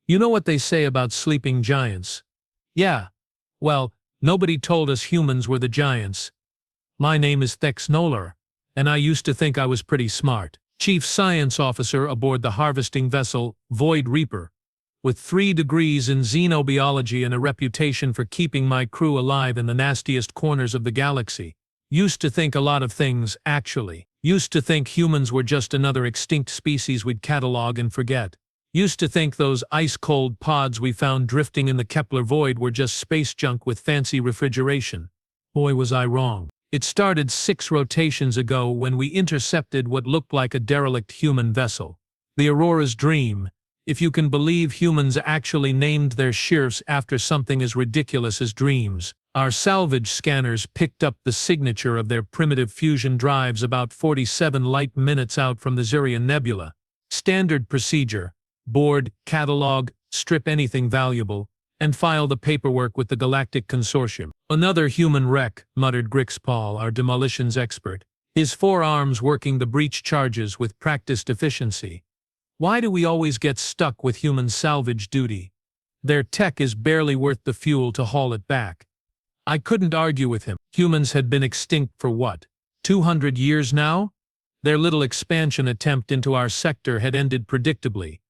You know what they say about sleeping giants? Yeah. Well, nobody told us humans were the giants. My name is Thex Noller, and I used to think I was pretty smart. Chief Science Officer aboard the harvesting vessel Void Reaper, with 3 degrees in xenobiology and a reputation for keeping my crew alive in the nastiest corners of the galaxy. Used to think a lot of things, actually. Used to think humans were just another extinct species we'd catalog and forget. Used to think those ice-cold pods we found drifting in the Kepler void were just space junk with fancy refrigeration. Boy, was I wrong. It started 6 rotations ago when we intercepted what looked like a derelict human vessel. The Aurora's Dream, if you can believe humans actually named their ships after something as ridiculous as dreams. Our salvage scanners picked up the signature of their primitive fusion drives about 47 light minutes out from the Zirian Nebula. Standard procedure: board, catalog, strip anything valuable, and file the paperwork with the Galactic Consortium. Another human wreck, muttered Grixpal, our demolitions expert, his forearms working the breach charges with practiced efficiency. Why do we always get stuck with human salvage duty? Their tech is barely worth the fuel to haul it back. I couldn't argue with him. Humans had been extinct for what, 200 years now? Their little expansion attempt into our sector had ended predictably.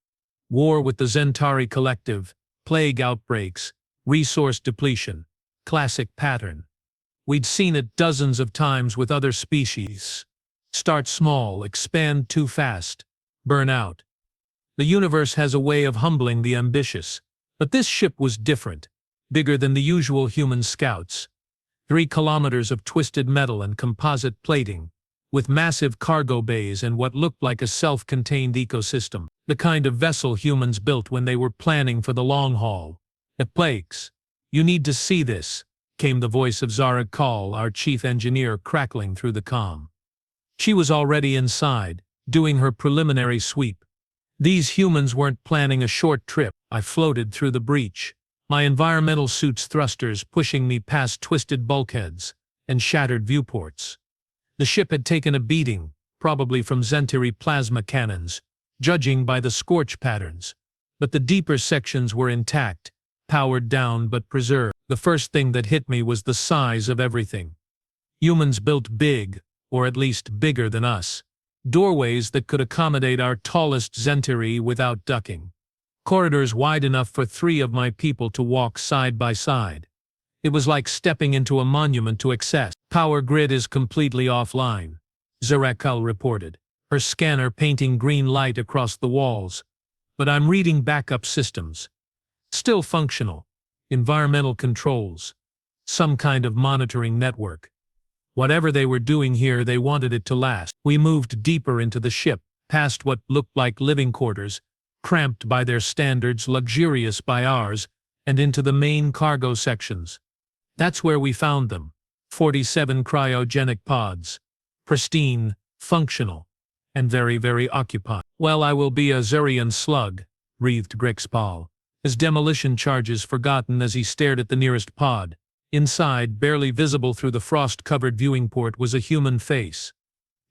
War with the Zentari Collective, plague outbreaks, resource depletion. Classic pattern. We'd seen it dozens of times with other species. Start small, expand too fast, burn out. The universe has a way of humbling the ambitious. But this ship was different, bigger than the usual human scouts. 3 kilometers of twisted metal and composite plating, with massive cargo bays and what looked like a self-contained ecosystem. The kind of vessel humans built when they were planning for the long haul. Plagues. You need to see this, came the voice of Zara Kal, our chief engineer, crackling through the comm. She was already inside, doing her preliminary sweep. These humans weren't planning a short trip. I floated through the breach, my environmental suit's thrusters pushing me past twisted bulkheads and shattered viewports. The ship had taken a beating, probably from Zentari plasma cannons, judging by the scorch patterns. But the deeper sections were intact, powered down but preserved. The first thing that hit me was the size of everything. Humans built big, or at least bigger than us. Doorways that could accommodate our tallest Zentari without ducking. Corridors wide enough for 3 of my people to walk side by side. It was like stepping into a monument to excess. Power grid is completely offline, Zara Kal reported, her scanner painting green light across the walls. But I'm reading backup systems. Still functional. Environmental controls. Some kind of monitoring network. Whatever they were doing here, they wanted it to last. We moved deeper into the ship, past what looked like living quarters, cramped by their standards, luxurious by ours, and into the main cargo sections. That's where we found them. 47 cryogenic pods. Pristine, functional, and very, very occupied. Well, I will be a Zerian slug, breathed Grixpal, his demolition charges forgotten as he stared at the nearest pod. Inside, barely visible through the frost-covered viewing port, was a human face.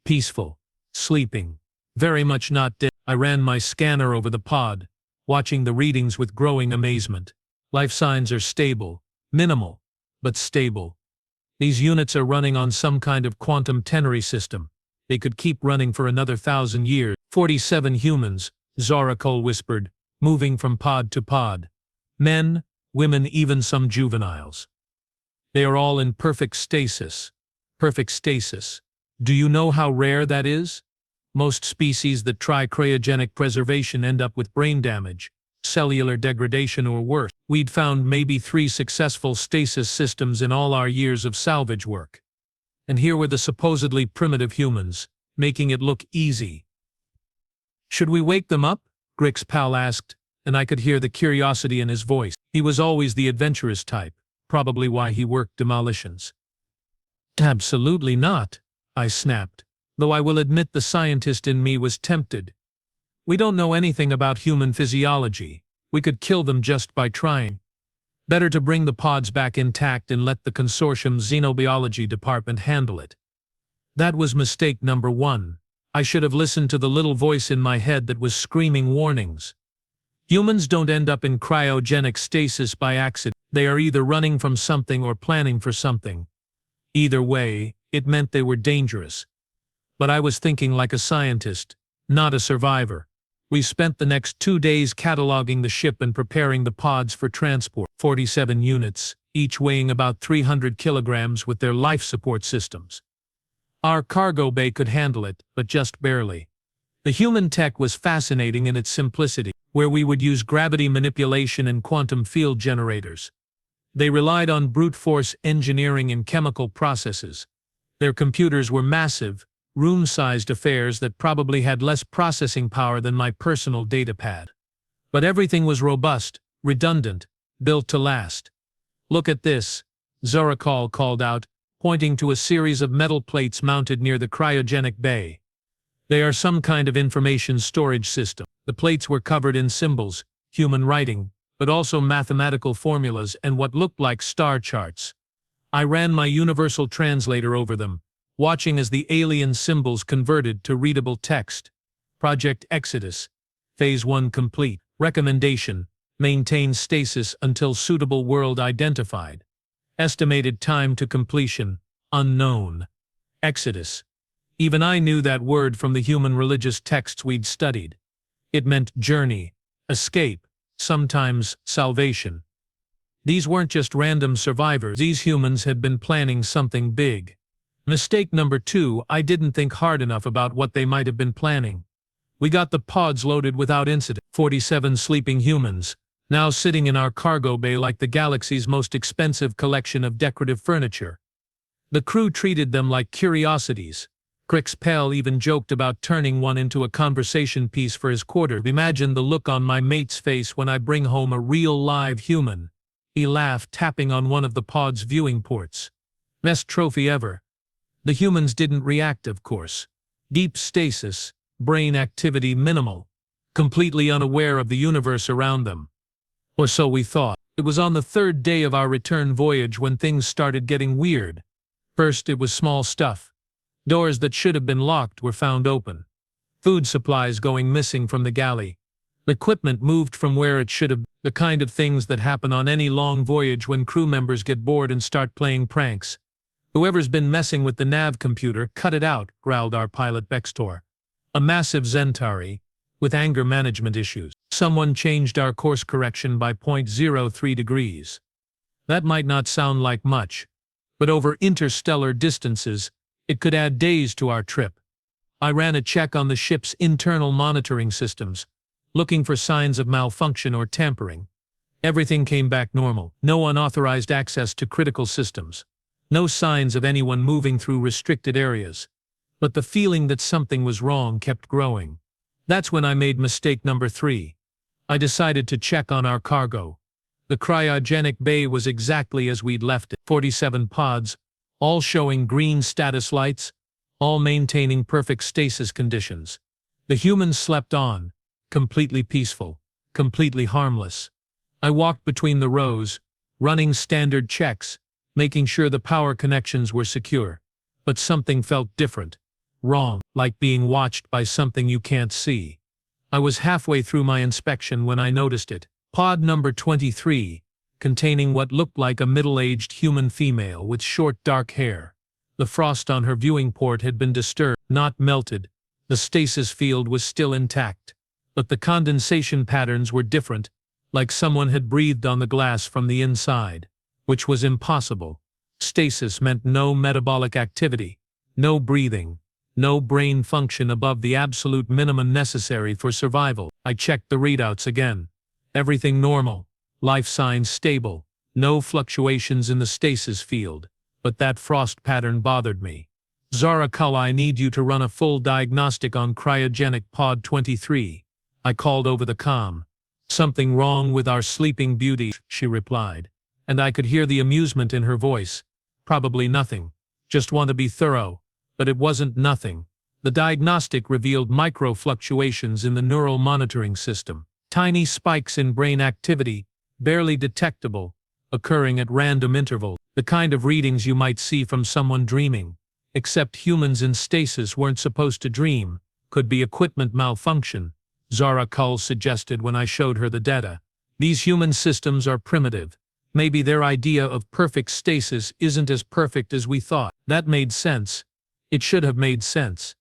Peaceful, sleeping, very much not dead. I ran my scanner over the pod, watching the readings with growing amazement. Life signs are stable, minimal, but stable. These units are running on some kind of quantum ternary system. They could keep running for another 1,000 years. 47 humans, Zara Kal whispered, moving from pod to pod. Men, women, even some juveniles. They are all in perfect stasis. Perfect stasis. Do you know how rare that is? Most species that try cryogenic preservation end up with brain damage, cellular degradation, or worse. We'd found maybe 3 successful stasis systems in all our years of salvage work. And here were the supposedly primitive humans, making it look easy. Should we wake them up? Grixpal asked, and I could hear the curiosity in his voice. He was always the adventurous type, probably why he worked demolitions. Absolutely not, I snapped, though I will admit the scientist in me was tempted. We don't know anything about human physiology. We could kill them just by trying. Better to bring the pods back intact and let the consortium's xenobiology department handle it. That was mistake number 1. I should have listened to the little voice in my head that was screaming warnings. Humans don't end up in cryogenic stasis by accident. They are either running from something or planning for something. Either way, it meant they were dangerous. But I was thinking like a scientist, not a survivor. We spent the next 2 days cataloging the ship and preparing the pods for transport. 47 units, each weighing about 300 kilograms with their life support systems. Our cargo bay could handle it, but just barely. The human tech was fascinating in its simplicity, where we would use gravity manipulation and quantum field generators. They relied on brute force engineering and chemical processes. Their computers were massive, room-sized affairs that probably had less processing power than my personal datapad. But everything was robust, redundant, built to last. "Look at this," Zorakal called out, pointing to a series of metal plates mounted near the cryogenic bay. They are some kind of information storage system. The plates were covered in symbols, human writing, but also mathematical formulas and what looked like star charts. I ran my universal translator over them, watching as the alien symbols converted to readable text. Project Exodus. Phase 1 complete. Recommendation: maintain stasis until suitable world identified. Estimated time to completion: unknown. Exodus. Even I knew that word from the human religious texts we'd studied. It meant journey, escape, sometimes salvation. These weren't just random survivors. These humans had been planning something big. Mistake number 2, I didn't think hard enough about what they might have been planning. We got the pods loaded without incident. 47 sleeping humans, now sitting in our cargo bay like the galaxy's most expensive collection of decorative furniture. The crew treated them like curiosities. Crix Pell even joked about turning one into a conversation piece for his quarter. Imagine the look on my mate's face when I bring home a real live human. He laughed, tapping on one of the pod's viewing ports. Best trophy ever. The humans didn't react, of course. Deep stasis, brain activity minimal, completely unaware of the universe around them. Or so we thought. It was on the 3rd day of our return voyage when things started getting weird. First, it was small stuff. Doors that should have been locked were found open. Food supplies going missing from the galley. Equipment moved from where it should have. The kind of things that happen on any long voyage when crew members get bored and start playing pranks. "Whoever's been messing with the nav computer, cut it out," growled our pilot Bextor. A massive Zentari, with anger management issues. Someone changed our course correction by 0.03 degrees. That might not sound like much, but over interstellar distances, it could add days to our trip. I ran a check on the ship's internal monitoring systems, looking for signs of malfunction or tampering. Everything came back normal. No unauthorized access to critical systems. No signs of anyone moving through restricted areas. But the feeling that something was wrong kept growing. That's when I made mistake number 3. I decided to check on our cargo. The cryogenic bay was exactly as we'd left it. 47 pods, all showing green status lights, all maintaining perfect stasis conditions. The humans slept on, completely peaceful, completely harmless. I walked between the rows, running standard checks, making sure the power connections were secure. But something felt different, wrong, like being watched by something you can't see. I was halfway through my inspection when I noticed it. Pod number 23, containing what looked like a middle-aged human female with short dark hair. The frost on her viewing port had been disturbed, not melted. The stasis field was still intact. But the condensation patterns were different, like someone had breathed on the glass from the inside, which was impossible. Stasis meant no metabolic activity, no breathing, no brain function above the absolute minimum necessary for survival. I checked the readouts again. Everything normal. Life signs stable, no fluctuations in the stasis field, but that frost pattern bothered me. "Zorakal, I need you to run a full diagnostic on cryogenic pod 23. I called over the comm. "Something wrong with our sleeping beauty," she replied, and I could hear the amusement in her voice. "Probably nothing. Just want to be thorough." But it wasn't nothing. The diagnostic revealed micro fluctuations in the neural monitoring system. Tiny spikes in brain activity, barely detectable, occurring at random intervals, the kind of readings you might see from someone dreaming. Except humans in stasis weren't supposed to dream, could be equipment malfunction. Zara Kull suggested when I showed her the data. These human systems are primitive. Maybe their idea of perfect stasis isn't as perfect as we thought. That made sense. It should have made sense.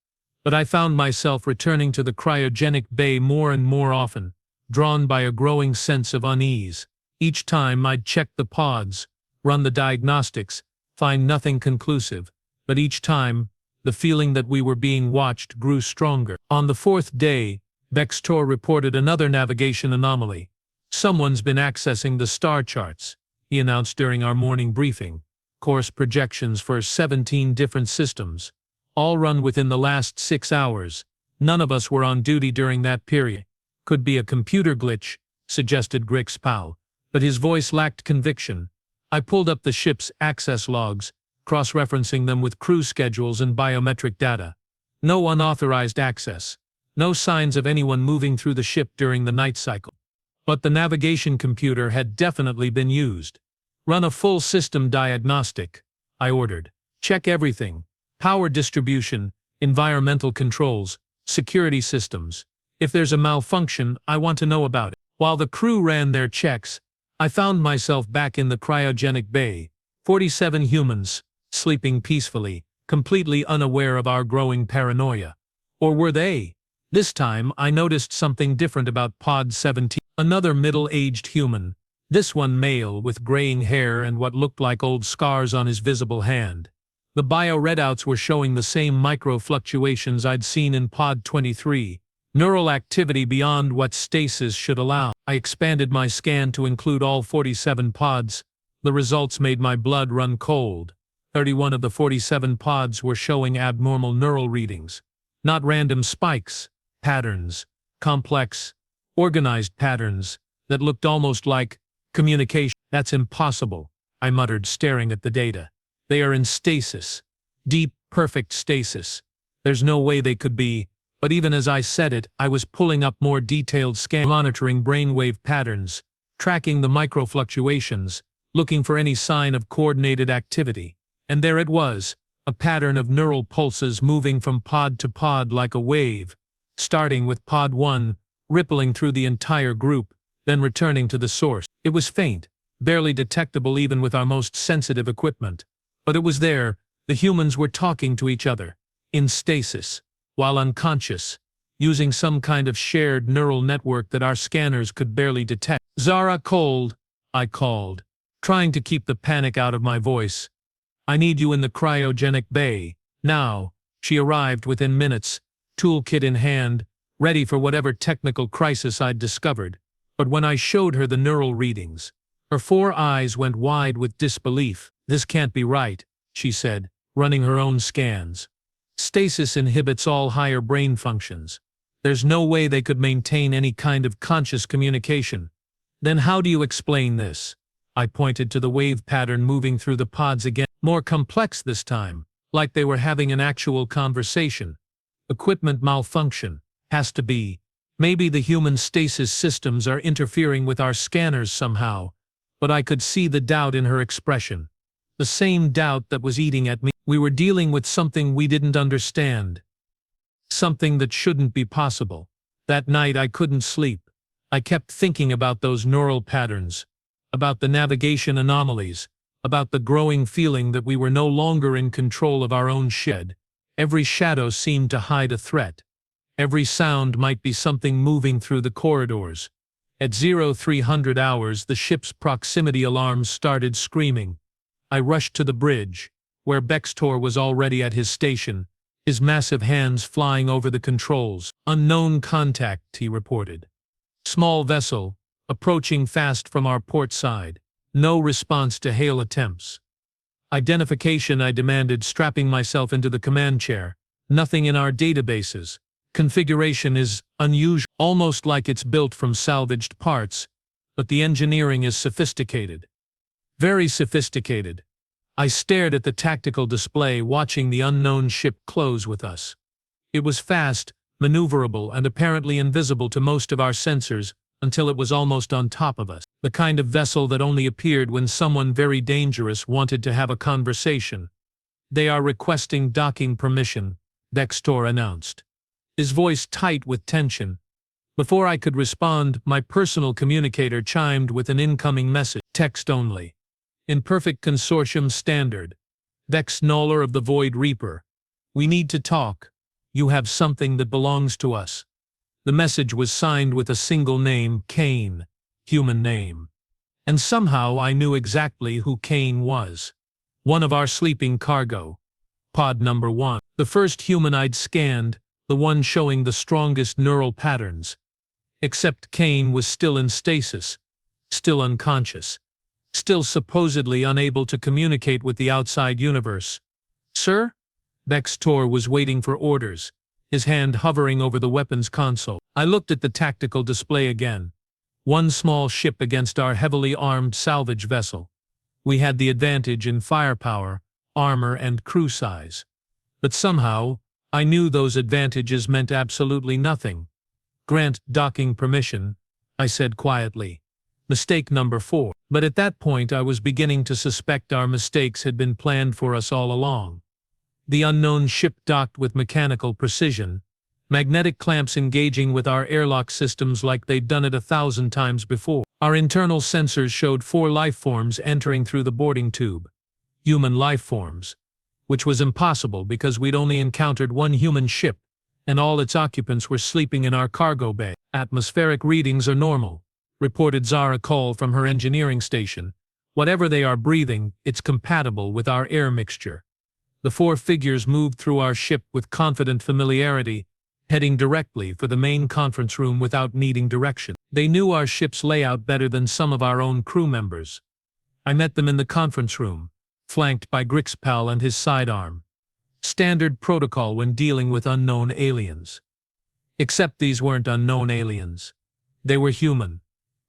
But I found myself returning to the cryogenic bay more and more often, drawn by a growing sense of unease. Each time I'd check the pods, run the diagnostics, find nothing conclusive. But each time, the feeling that we were being watched grew stronger. On the fourth day, Bextor reported another navigation anomaly. Someone's been accessing the star charts, he announced during our morning briefing. Course projections for 17 different systems, all run within the last 6 hours. None of us were on duty during that period. Could be a computer glitch, suggested Grix Powell, but his voice lacked conviction. I pulled up the ship's access logs, cross-referencing them with crew schedules and biometric data. No unauthorized access. No signs of anyone moving through the ship during the night cycle. But the navigation computer had definitely been used. Run a full system diagnostic, I ordered. Check everything. Power distribution, environmental controls, security systems. If there's a malfunction, I want to know about it. While the crew ran their checks, I found myself back in the cryogenic bay. 47 humans, sleeping peacefully, completely unaware of our growing paranoia. Or were they? This time, I noticed something different about Pod 17. Another middle-aged human, this one male with graying hair and what looked like old scars on his visible hand. The bio-readouts were showing the same micro-fluctuations I'd seen in Pod 23, neural activity beyond what stasis should allow. I expanded my scan to include all 47 pods. The results made my blood run cold. 31 of the 47 pods were showing abnormal neural readings. Not random spikes, patterns, complex, organized patterns that looked almost like communication. That's impossible, I muttered, staring at the data. They are in stasis. Deep, perfect stasis. There's no way they could be, but even as I said it, I was pulling up more detailed scans, monitoring brainwave patterns, tracking the microfluctuations, looking for any sign of coordinated activity. And there it was, a pattern of neural pulses moving from pod to pod like a wave, starting with pod 1, rippling through the entire group, then returning to the source. It was faint, barely detectable even with our most sensitive equipment. But it was there. The humans were talking to each other, in stasis, while unconscious, using some kind of shared neural network that our scanners could barely detect. Zara Kull, I called, trying to keep the panic out of my voice. I need you in the cryogenic bay, now. She arrived within minutes, toolkit in hand, ready for whatever technical crisis I'd discovered. But when I showed her the neural readings, her 4 eyes went wide with disbelief. This can't be right, she said, running her own scans. Stasis inhibits all higher brain functions. There's no way they could maintain any kind of conscious communication. Then how do you explain this? I pointed to the wave pattern moving through the pods again, more complex this time, like they were having an actual conversation. Equipment malfunction. Has to be. Maybe the human stasis systems are interfering with our scanners somehow. But I could see the doubt in her expression. The same doubt that was eating at me. We were dealing with something we didn't understand. Something that shouldn't be possible. That night I couldn't sleep. I kept thinking about those neural patterns, about the navigation anomalies, about the growing feeling that we were no longer in control of our own shed. Every shadow seemed to hide a threat. Every sound might be something moving through the corridors. At 0300 hours, the ship's proximity alarms started screaming. I rushed to the bridge, where Bextor was already at his station, his massive hands flying over the controls. Unknown contact, he reported. Small vessel, approaching fast from our port side. No response to hail attempts. Identification, I demanded, strapping myself into the command chair. Nothing in our databases. Configuration is unusual, almost like it's built from salvaged parts, but the engineering is sophisticated. Very sophisticated. I stared at the tactical display, watching the unknown ship close with us. It was fast, maneuverable, and apparently invisible to most of our sensors until it was almost on top of us. The kind of vessel that only appeared when someone very dangerous wanted to have a conversation. They are requesting docking permission, Bextor announced, his voice tight with tension. Before I could respond, my personal communicator chimed with an incoming message, text only. In perfect consortium standard. Vex Noller of the Void Reaper. We need to talk. You have something that belongs to us. The message was signed with a single name, Kane. Human name. And somehow I knew exactly who Kane was. One of our sleeping cargo. Pod number 1. The first human I'd scanned, the one showing the strongest neural patterns. Except Kane was still in stasis, still unconscious, still supposedly unable to communicate with the outside universe. Sir? Vextor was waiting for orders, his hand hovering over the weapons console. I looked at the tactical display again. One small ship against our heavily armed salvage vessel. We had the advantage in firepower, armor, and crew size. But somehow, I knew those advantages meant absolutely nothing. Grant docking permission, I said quietly. Mistake number 4. But at that point I was beginning to suspect our mistakes had been planned for us all along. The unknown ship docked with mechanical precision, magnetic clamps engaging with our airlock systems like they'd done it 1,000 times before. Our internal sensors showed 4 life forms entering through the boarding tube. Human life forms. Which was impossible because we'd only encountered one human ship, and all its occupants were sleeping in our cargo bay. Atmospheric readings are normal, reported Zara Cole from her engineering station. Whatever they are breathing, it's compatible with our air mixture. The 4 figures moved through our ship with confident familiarity, heading directly for the main conference room without needing direction. They knew our ship's layout better than some of our own crew members. I met them in the conference room, flanked by Grixpal and his sidearm. Standard protocol when dealing with unknown aliens. Except these weren't unknown aliens. They were human.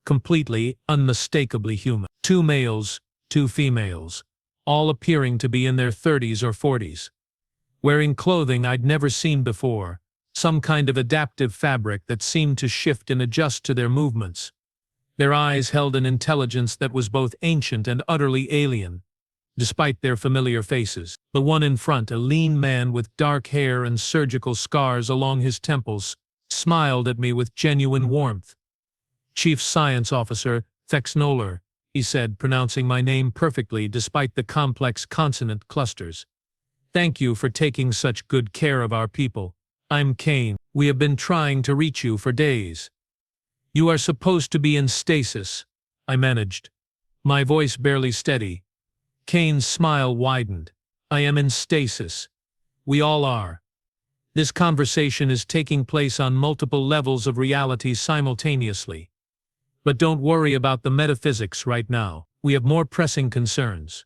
Completely, unmistakably human. 2 males, 2 females, all appearing to be in their 30s or 40s. Wearing clothing I'd never seen before, some kind of adaptive fabric that seemed to shift and adjust to their movements. Their eyes held an intelligence that was both ancient and utterly alien. Despite their familiar faces, the one in front, a lean man with dark hair and surgical scars along his temples, smiled at me with genuine warmth. Chief Science Officer Thex Noller, he said, pronouncing my name perfectly despite the complex consonant clusters. Thank you for taking such good care of our people. I'm Kane. We have been trying to reach you for days. You are supposed to be in stasis, I managed, my voice barely steady. Kane's smile widened. I am in stasis. We all are. This conversation is taking place on multiple levels of reality simultaneously. But don't worry about the metaphysics right now. We have more pressing concerns.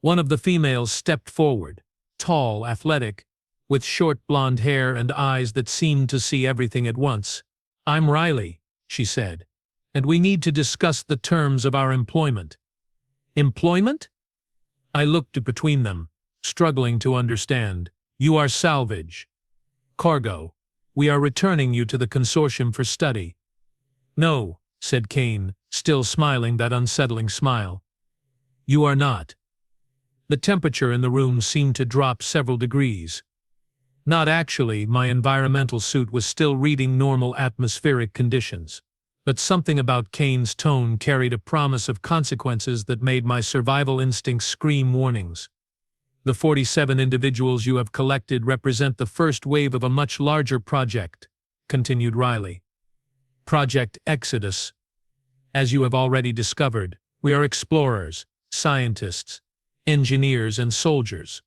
One of the females stepped forward, tall, athletic, with short blonde hair and eyes that seemed to see everything at once. I'm Riley, she said, and we need to discuss the terms of our employment. Employment? I looked between them, struggling to understand. You are salvage. Cargo. We are returning you to the consortium for study. No, said Kane, still smiling that unsettling smile. You are not. The temperature in the room seemed to drop several degrees. Not actually, my environmental suit was still reading normal atmospheric conditions. But something about Kane's tone carried a promise of consequences that made my survival instincts scream warnings. The 47 individuals you have collected represent the first wave of a much larger project, continued Riley. Project Exodus. As you have already discovered, we are explorers, scientists, engineers, and soldiers.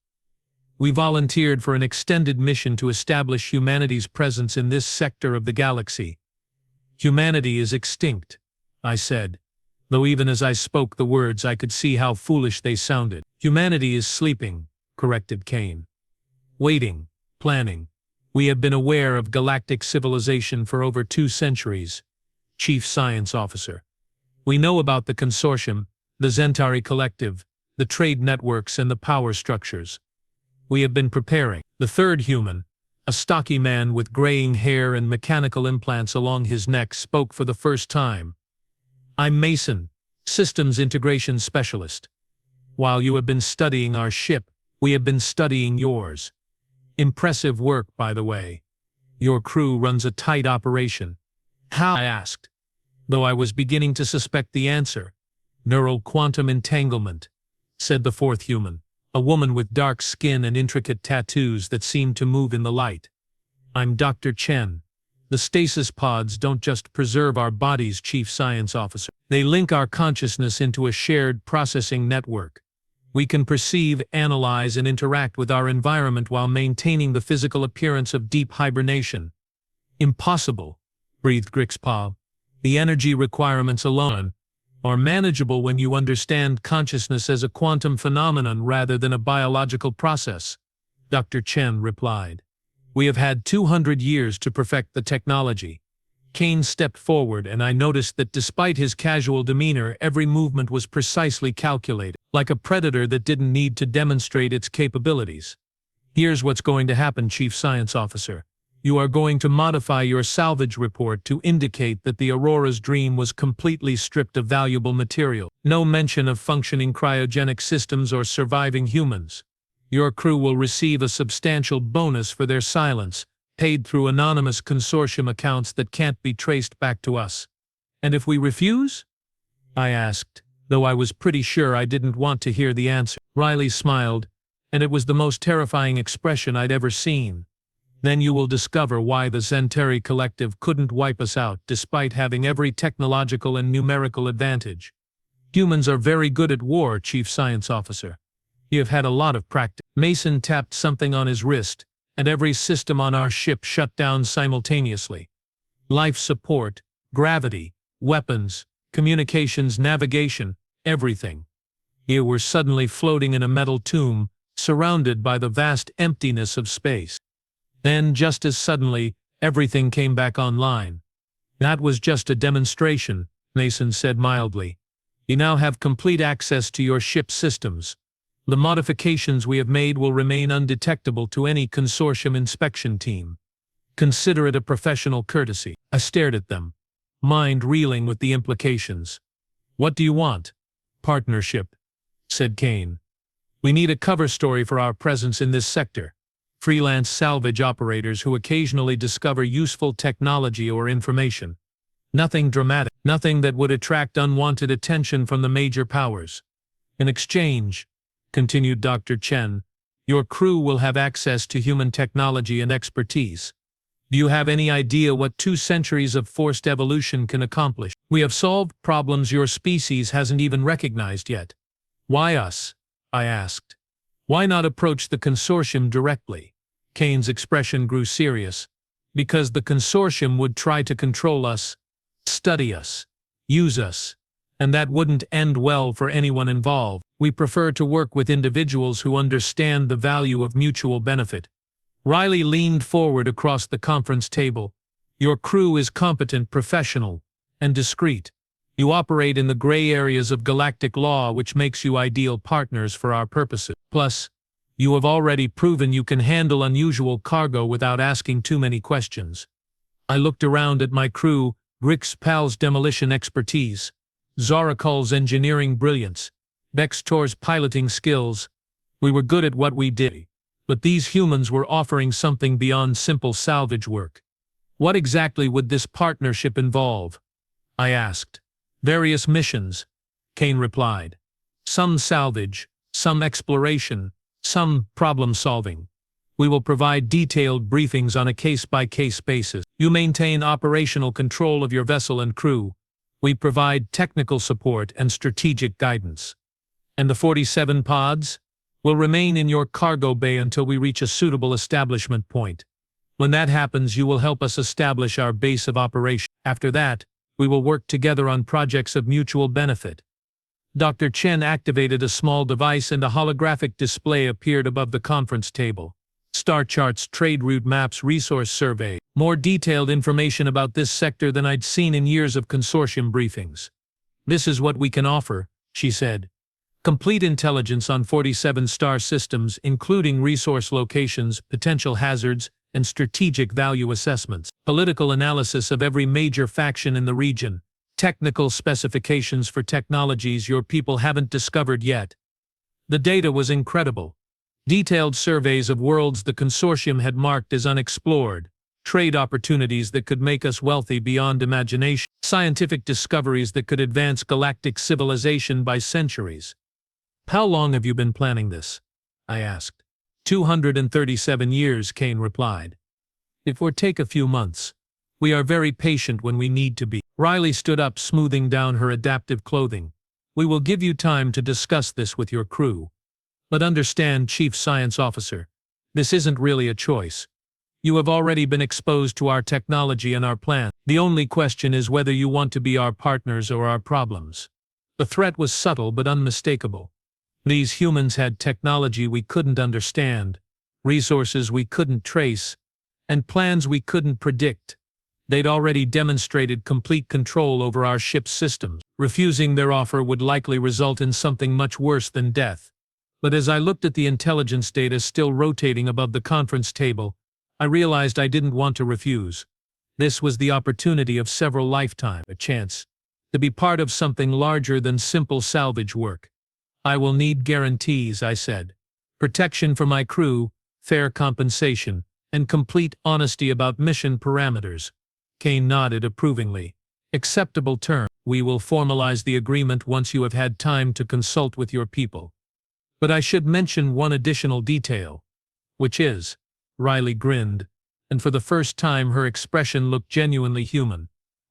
We volunteered for an extended mission to establish humanity's presence in this sector of the galaxy. Humanity is extinct, I said, though even as I spoke the words I could see how foolish they sounded. Humanity is sleeping, corrected Kane. Waiting, planning. We have been aware of galactic civilization for over 2 centuries, Chief Science Officer. We know about the consortium, the Zentari Collective, the trade networks, and the power structures. We have been preparing. The third human, a stocky man with graying hair and mechanical implants along his neck, spoke for the first time. I'm Mason, Systems Integration Specialist. While you have been studying our ship, we have been studying yours. Impressive work, by the way. Your crew runs a tight operation, How? I asked, though I was beginning to suspect the answer. Neural quantum entanglement, said the fourth human, a woman with dark skin and intricate tattoos that seemed to move in the light. I'm Dr. Chen. The stasis pods don't just preserve our bodies, Chief Science Officer. They link our consciousness into a shared processing network. We can perceive, analyze, and interact with our environment while maintaining the physical appearance of deep hibernation. Impossible, breathed Grixpaw. The energy requirements alone are manageable when you understand consciousness as a quantum phenomenon rather than a biological process, Dr. Chen replied. We have had 200 years to perfect the technology. Kane stepped forward, and I noticed that despite his casual demeanor, every movement was precisely calculated, like a predator that didn't need to demonstrate its capabilities. Here's what's going to happen, Chief Science Officer. You are going to modify your salvage report to indicate that the Aurora's dream was completely stripped of valuable material. No mention of functioning cryogenic systems or surviving humans. Your crew will receive a substantial bonus for their silence, paid through anonymous consortium accounts that can't be traced back to us. And if we refuse? I asked, though I was pretty sure I didn't want to hear the answer. Riley smiled, and it was the most terrifying expression I'd ever seen. Then you will discover why the Zenteri Collective couldn't wipe us out despite having every technological and numerical advantage. Humans are very good at war, Chief Science Officer. You have had a lot of practice. Mason tapped something on his wrist, and every system on our ship shut down simultaneously. Life support, gravity, weapons, communications, navigation, everything. You were suddenly floating in a metal tomb, surrounded by the vast emptiness of space. Then, just as suddenly, everything came back online. That was just a demonstration, Mason said mildly. You now have complete access to your ship's systems. The modifications we have made will remain undetectable to any consortium inspection team. Consider it a professional courtesy. I stared at them, mind reeling with the implications. What do you want? Partnership, said Kane. We need a cover story for our presence in this sector. Freelance salvage operators who occasionally discover useful technology or information. Nothing dramatic, nothing that would attract unwanted attention from the major powers. In exchange, continued Dr. Chen, your crew will have access to human technology and expertise. Do you have any idea what 2 centuries of forced evolution can accomplish? We have solved problems your species hasn't even recognized yet. Why us? I asked. Why not approach the consortium directly? Kane's expression grew serious. Because the consortium would try to control us, study us, use us, and that wouldn't end well for anyone involved. We prefer to work with individuals who understand the value of mutual benefit. Riley leaned forward across the conference table. Your crew is competent, professional, and discreet. You operate in the gray areas of galactic law, which makes you ideal partners for our purposes. Plus, you have already proven you can handle unusual cargo without asking too many questions. I looked around at my crew, Grixpal's demolition expertise, Zorakul's engineering brilliance, Bextor's piloting skills. We were good at what we did, but these humans were offering something beyond simple salvage work. What exactly would this partnership involve? I asked. Various missions, Kane replied. Some salvage, some exploration, some problem-solving. We will provide detailed briefings on a case-by-case basis. You maintain operational control of your vessel and crew. We provide technical support and strategic guidance. And the 47 pods will remain in your cargo bay until we reach a suitable establishment point. When that happens, you will help us establish our base of operation. After that, we will work together on projects of mutual benefit. Dr. Chen activated a small device and a holographic display appeared above the conference table. Star charts, trade route maps, resource survey. More detailed information about this sector than I'd seen in years of consortium briefings. This is what we can offer, she said. Complete intelligence on 47 star systems, including resource locations, potential hazards, and strategic value assessments. Political analysis of every major faction in the region. Technical specifications for technologies your people haven't discovered yet. The data was incredible. Detailed surveys of worlds the consortium had marked as unexplored. trade opportunities that could make us wealthy beyond imagination, scientific discoveries that could advance galactic civilization by centuries. How long have you been planning this? I asked. 237 years, Kane replied. It would take a few months. We are very patient when we need to be. Riley stood up, smoothing down her adaptive clothing. We will give you time to discuss this with your crew. But understand, Chief Science Officer, this isn't really a choice. You have already been exposed to our technology and our plan. The only question is whether you want to be our partners or our problems. The threat was subtle but unmistakable. These humans had technology we couldn't understand, resources we couldn't trace, and plans we couldn't predict. They'd already demonstrated complete control over our ship's systems. Refusing their offer would likely result in something much worse than death. But as I looked at the intelligence data still rotating above the conference table, I realized I didn't want to refuse. This was the opportunity of several lifetimes, a chance to be part of something larger than simple salvage work. I will need guarantees, I said. Protection for my crew, fair compensation, and complete honesty about mission parameters. Kane nodded approvingly. Acceptable term. We will formalize the agreement once you have had time to consult with your people. But I should mention one additional detail. Which is, Riley grinned, and for the first time her expression looked genuinely human.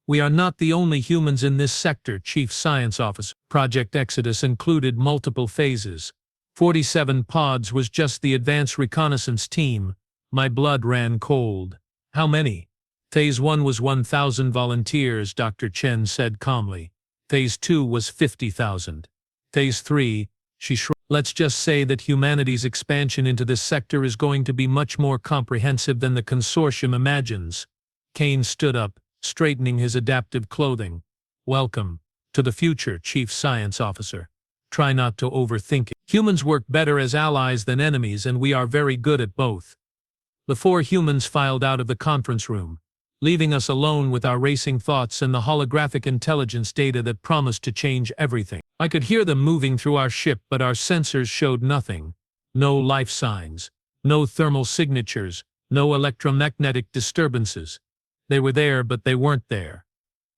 We are not the only humans in this sector, Chief Science Officer. Project Exodus included multiple phases. 47 pods was just the advanced reconnaissance team. My blood ran cold. How many? Phase 1 was 1,000 volunteers, Dr. Chen said calmly. Phase 2 was 50,000. Phase 3, she shrugged. Let's just say that humanity's expansion into this sector is going to be much more comprehensive than the consortium imagines. Kane stood up, straightening his adaptive clothing. Welcome to the future, Chief Science Officer. Try not to overthink it. Humans work better as allies than enemies, and we are very good at both. The 4 humans filed out of the conference room, leaving us alone with our racing thoughts and the holographic intelligence data that promised to change everything. I could hear them moving through our ship, but our sensors showed nothing. No life signs, no thermal signatures, no electromagnetic disturbances. They were there, but they weren't there.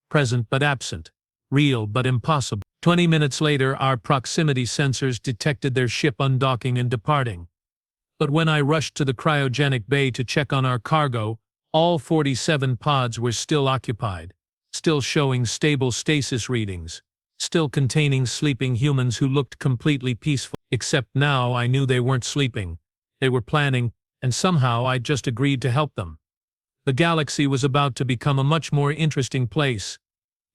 Present but absent. Real but impossible. 20 minutes later, our proximity sensors detected their ship undocking and departing. But when I rushed to the cryogenic bay to check on our cargo, all 47 pods were still occupied, still showing stable stasis readings, still containing sleeping humans who looked completely peaceful. Except now I knew they weren't sleeping. They were planning, and somehow I'd just agreed to help them. The galaxy was about to become a much more interesting place.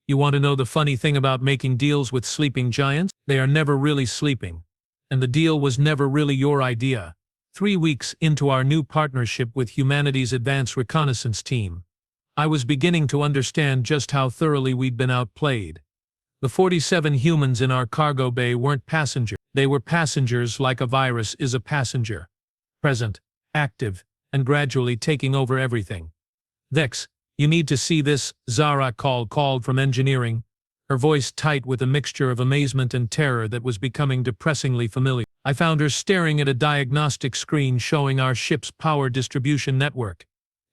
You want to know the funny thing about making deals with sleeping giants? They are never really sleeping. And the deal was never really your idea. 3 weeks into our new partnership with humanity's advanced reconnaissance team, I was beginning to understand just how thoroughly we'd been outplayed. The 47 humans in our cargo bay weren't passengers. They were passengers like a virus is a passenger. Present, active, and gradually taking over everything. Vex, you need to see this, Zara called from engineering, her voice tight with a mixture of amazement and terror that was becoming depressingly familiar. I found her staring at a diagnostic screen showing our ship's power distribution network.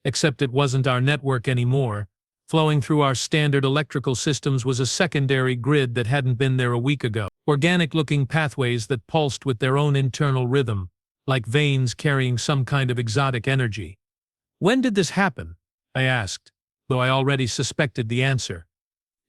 Except it wasn't our network anymore. Flowing through our standard electrical systems was a secondary grid that hadn't been there a week ago. Organic-looking pathways that pulsed with their own internal rhythm, like veins carrying some kind of exotic energy. When did this happen? I asked, though I already suspected the answer.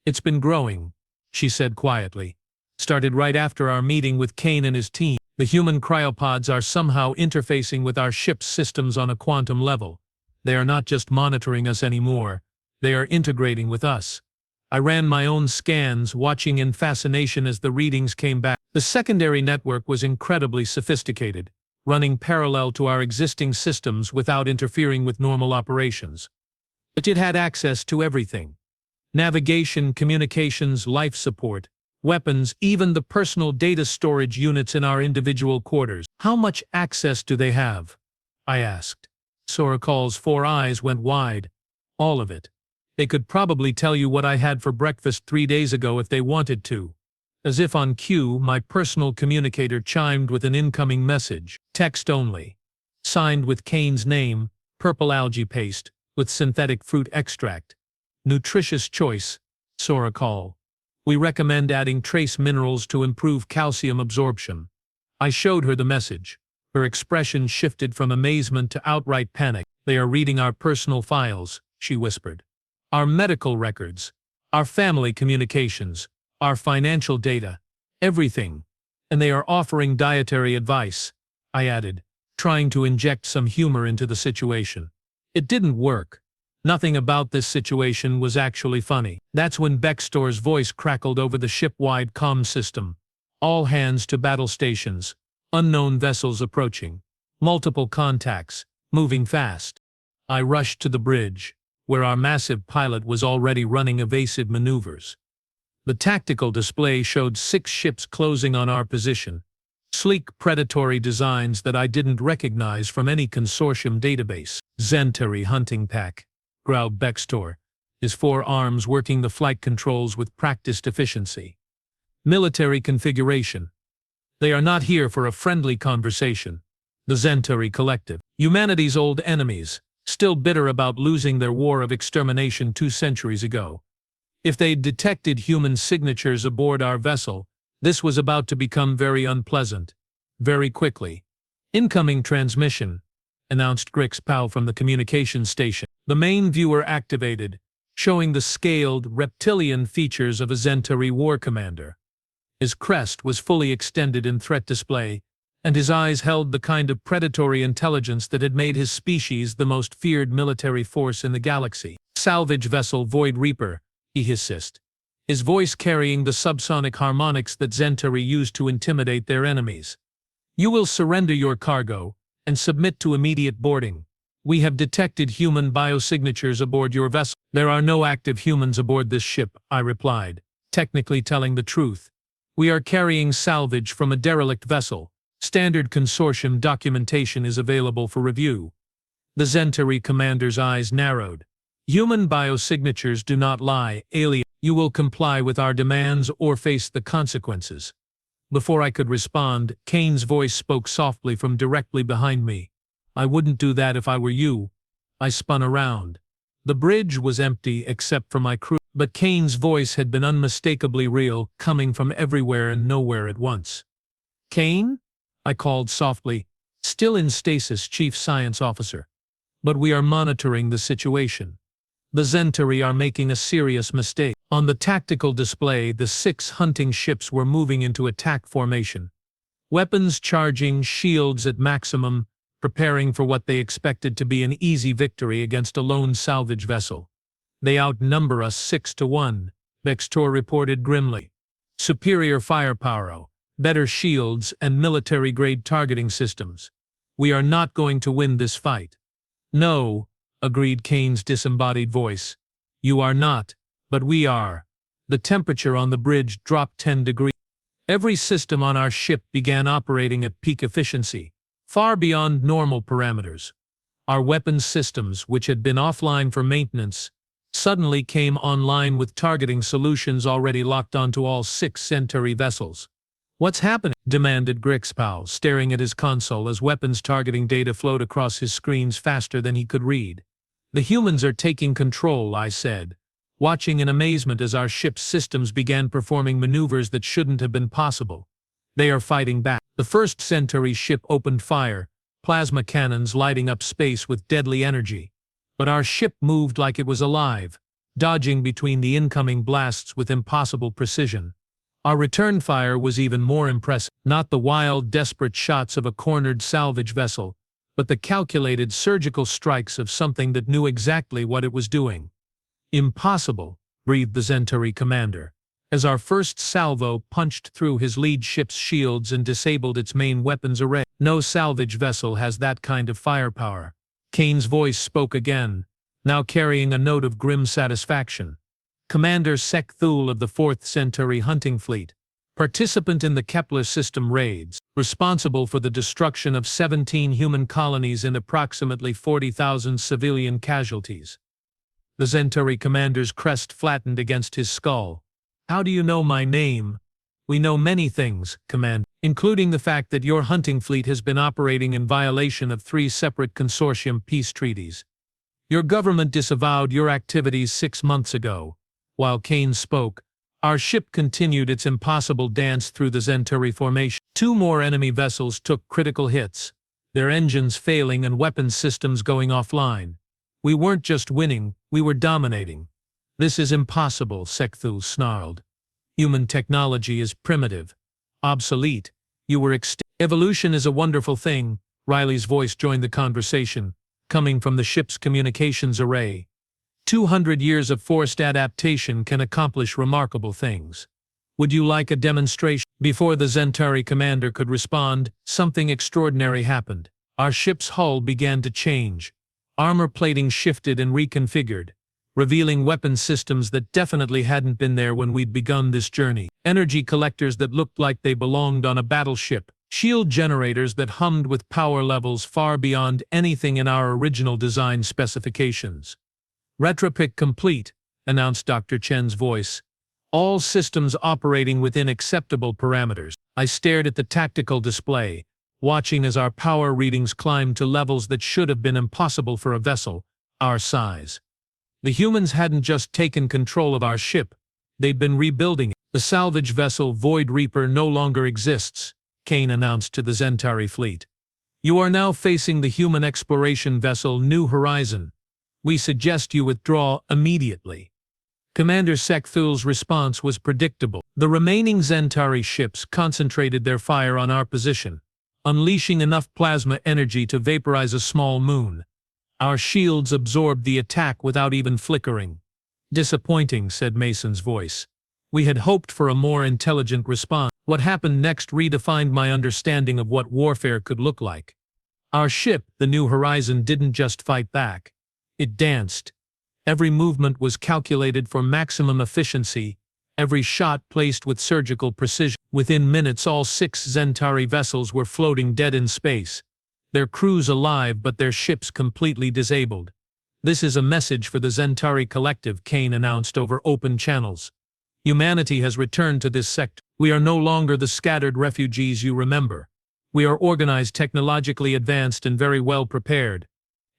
It's been growing, she said quietly. Started right after our meeting with Kane and his team. The human cryopods are somehow interfacing with our ship's systems on a quantum level. They are not just monitoring us anymore. They are integrating with us. I ran my own scans, watching in fascination as the readings came back. The secondary network was incredibly sophisticated, running parallel to our existing systems without interfering with normal operations. But it had access to everything. Navigation, communications, life support, weapons, even the personal data storage units in our individual quarters. How much access do they have? I asked. Sorakal's 4 eyes went wide. All of it. They could probably tell you what I had for breakfast 3 days ago if they wanted to. As if on cue, my personal communicator chimed with an incoming message. Text only. Signed with Kane's name, purple algae paste, with synthetic fruit extract. Nutritious choice, Sora call. We recommend adding trace minerals to improve calcium absorption. I showed her the message. Her expression shifted from amazement to outright panic. They are reading our personal files, she whispered. Our medical records, our family communications, our financial data, everything. And they are offering dietary advice, I added, trying to inject some humor into the situation. It didn't work. Nothing about this situation was actually funny. That's when Bextor's voice crackled over the ship-wide comm system. All hands to battle stations. Unknown vessels approaching. Multiple contacts, moving fast. I rushed to the bridge, where our massive pilot was already running evasive maneuvers. The tactical display showed 6 ships closing on our position. Sleek predatory designs that I didn't recognize from any consortium database. Zentari hunting pack, growled Bextor, his 4 arms working the flight controls with practiced efficiency. Military configuration. They are not here for a friendly conversation. The Zentari Collective, humanity's old enemies, still bitter about losing their war of extermination 2 centuries ago. If they'd detected human signatures aboard our vessel, this was about to become very unpleasant. Very quickly. Incoming transmission, announced Grix-Pow from the communications station. The main viewer activated, showing the scaled, reptilian features of a Zentari war commander. His crest was fully extended in threat display, and his eyes held the kind of predatory intelligence that had made his species the most feared military force in the galaxy. Salvage vessel Void Reaper, he hissed, his voice carrying the subsonic harmonics that Zentari used to intimidate their enemies. You will surrender your cargo and submit to immediate boarding. We have detected human biosignatures aboard your vessel. There are no active humans aboard this ship, I replied, technically telling the truth. We are carrying salvage from a derelict vessel. Standard consortium documentation is available for review. The Zentari commander's eyes narrowed. Human biosignatures do not lie, alien. You will comply with our demands or face the consequences. Before I could respond, Kane's voice spoke softly from directly behind me. I wouldn't do that if I were you. I spun around. The bridge was empty except for my crew, but Kane's voice had been unmistakably real, coming from everywhere and nowhere at once. Kane? I called softly, still in stasis, Chief Science Officer. But we are monitoring the situation. The Zentari are making a serious mistake. On the tactical display, the 6 hunting ships were moving into attack formation. Weapons charging, shields at maximum, preparing for what they expected to be an easy victory against a lone salvage vessel. They outnumber us 6-1, Bextor reported grimly. Superior firepower, better shields, and military-grade targeting systems. We are not going to win this fight. No, agreed Kane's disembodied voice. You are not, but we are. The temperature on the bridge dropped 10 degrees. Every system on our ship began operating at peak efficiency, far beyond normal parameters. Our weapons systems, which had been offline for maintenance, suddenly came online with targeting solutions already locked onto all 6 Centauri vessels. What's happening? Demanded Grix-Pow, staring at his console as weapons targeting data flowed across his screens faster than he could read. The humans are taking control, I said, watching in amazement as our ship's systems began performing maneuvers that shouldn't have been possible. They are fighting back. The first Centauri ship opened fire, plasma cannons lighting up space with deadly energy. But our ship moved like it was alive, dodging between the incoming blasts with impossible precision. Our return fire was even more impressive, not the wild, desperate shots of a cornered salvage vessel, but the calculated surgical strikes of something that knew exactly what it was doing. Impossible, breathed the Zentari commander, as our first salvo punched through his lead ship's shields and disabled its main weapons array. No salvage vessel has that kind of firepower. Kane's voice spoke again, now carrying a note of grim satisfaction. Commander Sek Thul of the 4th Centauri Hunting Fleet, participant in the Kepler system raids, responsible for the destruction of 17 human colonies and approximately 40,000 civilian casualties. The Zentari commander's crest flattened against his skull. How do you know my name? We know many things, Commander, including the fact that your hunting fleet has been operating in violation of 3 separate consortium peace treaties. Your government disavowed your activities 6 months ago. While Kane spoke, our ship continued its impossible dance through the Centauri formation. 2 more enemy vessels took critical hits, their engines failing and weapons systems going offline. We weren't just winning, we were dominating. This is impossible, Sekthul snarled. Human technology is primitive, obsolete. You were extinct. Evolution is a wonderful thing, Riley's voice joined the conversation, coming from the ship's communications array. 200 years of forced adaptation can accomplish remarkable things. Would you like a demonstration? Before the Centauri commander could respond, something extraordinary happened. Our ship's hull began to change. Armor plating shifted and reconfigured, revealing weapon systems that definitely hadn't been there when we'd begun this journey. Energy collectors that looked like they belonged on a battleship. Shield generators that hummed with power levels far beyond anything in our original design specifications. Retropic complete, announced Dr. Chen's voice. All systems operating within acceptable parameters. I stared at the tactical display, watching as our power readings climbed to levels that should have been impossible for a vessel our size. The humans hadn't just taken control of our ship, they'd been rebuilding it. The salvage vessel Void Reaper no longer exists, Kane announced to the Centauri fleet. You are now facing the human exploration vessel New Horizon. We suggest you withdraw immediately. Commander Sekthul's response was predictable. The remaining Centauri ships concentrated their fire on our position, unleashing enough plasma energy to vaporize a small moon. Our shields absorbed the attack without even flickering. Disappointing, said Mason's voice. We had hoped for a more intelligent response. What happened next redefined my understanding of what warfare could look like. Our ship, the New Horizon, didn't just fight back. It danced. Every movement was calculated for maximum efficiency, every shot placed with surgical precision. Within minutes, all 6 Centauri vessels were floating dead in space, their crews alive but their ships completely disabled. This is a message for the Centauri Collective, Kane announced over open channels. Humanity has returned to this sector. We are no longer the scattered refugees you remember. We are organized, technologically advanced, and very well prepared.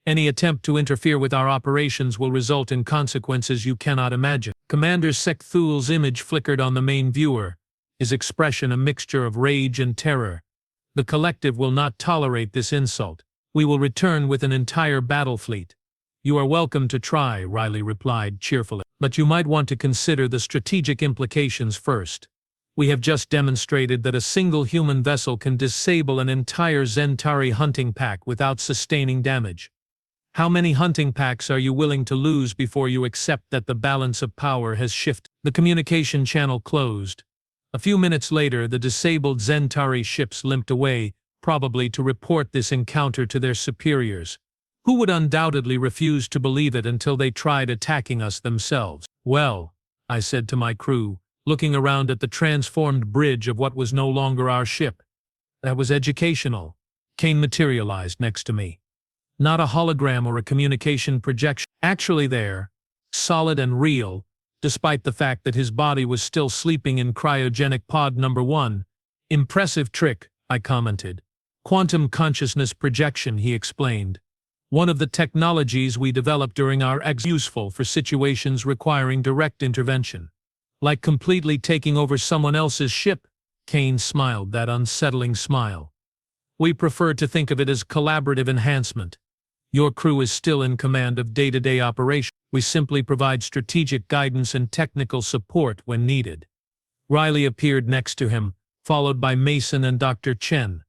Any attempt to interfere with our operations will result in consequences you cannot imagine. Commander Sekthul's image flickered on the main viewer, his expression a mixture of rage and terror. The Collective will not tolerate this insult. We will return with an entire battle fleet. You are welcome to try, Riley replied cheerfully. But you might want to consider the strategic implications first. We have just demonstrated that a single human vessel can disable an entire Centauri hunting pack without sustaining damage. How many hunting packs are you willing to lose before you accept that the balance of power has shifted? The communication channel closed. A few minutes later, the disabled Centauri ships limped away, probably to report this encounter to their superiors, who would undoubtedly refuse to believe it until they tried attacking us themselves. Well, I said to my crew, looking around at the transformed bridge of what was no longer our ship. That was educational. Kane materialized next to me. Not a hologram or a communication projection. Actually there, solid and real, despite the fact that his body was still sleeping in cryogenic pod number 1. Impressive trick, I commented. Quantum consciousness projection, he explained. One of the technologies we developed during our useful for situations requiring direct intervention. Like completely taking over someone else's ship, Kane smiled that unsettling smile. We prefer to think of it as collaborative enhancement. Your crew is still in command of day-to-day operations. We simply provide strategic guidance and technical support when needed. Riley appeared next to him, followed by Mason and Dr. Chen.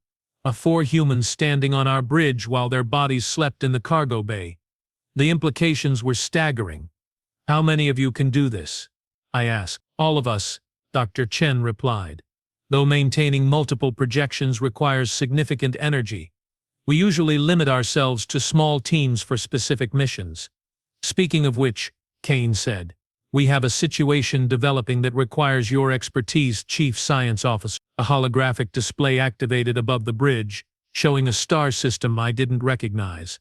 4 humans standing on our bridge while their bodies slept in the cargo bay. The implications were staggering. How many of you can do this? I asked. All of us, Dr. Chen replied. Though maintaining multiple projections requires significant energy, we usually limit ourselves to small teams for specific missions. Speaking of which, Kane said, we have a situation developing that requires your expertise, Chief Science Officer. A holographic display activated above the bridge, showing a star system I didn't recognize.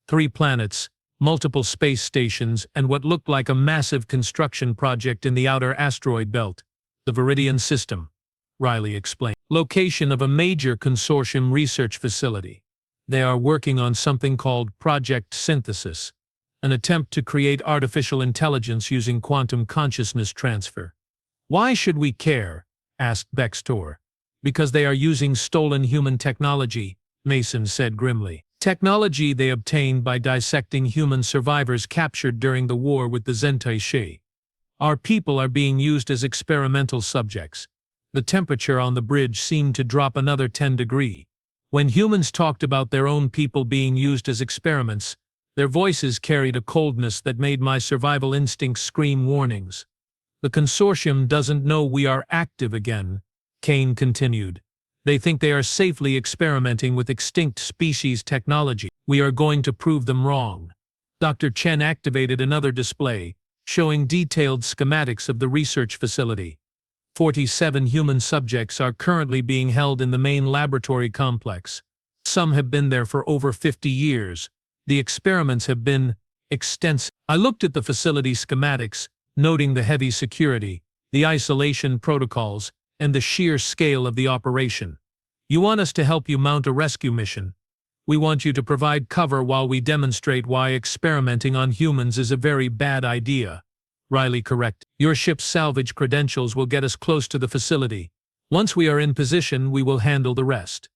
3 planets, multiple space stations, and what looked like a massive construction project in the outer asteroid belt. The Viridian System, Riley explained. Location of a major consortium research facility. They are working on something called Project Synthesis, an attempt to create artificial intelligence using quantum consciousness transfer. Why should we care? Asked Bextor. Because they are using stolen human technology, Mason said grimly. Technology they obtained by dissecting human survivors captured during the war with the Zentai. Our people are being used as experimental subjects. The temperature on the bridge seemed to drop another 10 degrees. When humans talked about their own people being used as experiments, their voices carried a coldness that made my survival instincts scream warnings. The consortium doesn't know we are active again, Kane continued. They think they are safely experimenting with extinct species technology. We are going to prove them wrong. Dr. Chen activated another display, showing detailed schematics of the research facility. 47 human subjects are currently being held in the main laboratory complex. Some have been there for over 50 years. The experiments have been extensive. I looked at the facility schematics, noting the heavy security, the isolation protocols, and the sheer scale of the operation. You want us to help you mount a rescue mission. We want you to provide cover while we demonstrate why experimenting on humans is a very bad idea. Riley corrected. Your ship's salvage credentials will get us close to the facility. Once we are in position, we will handle the rest.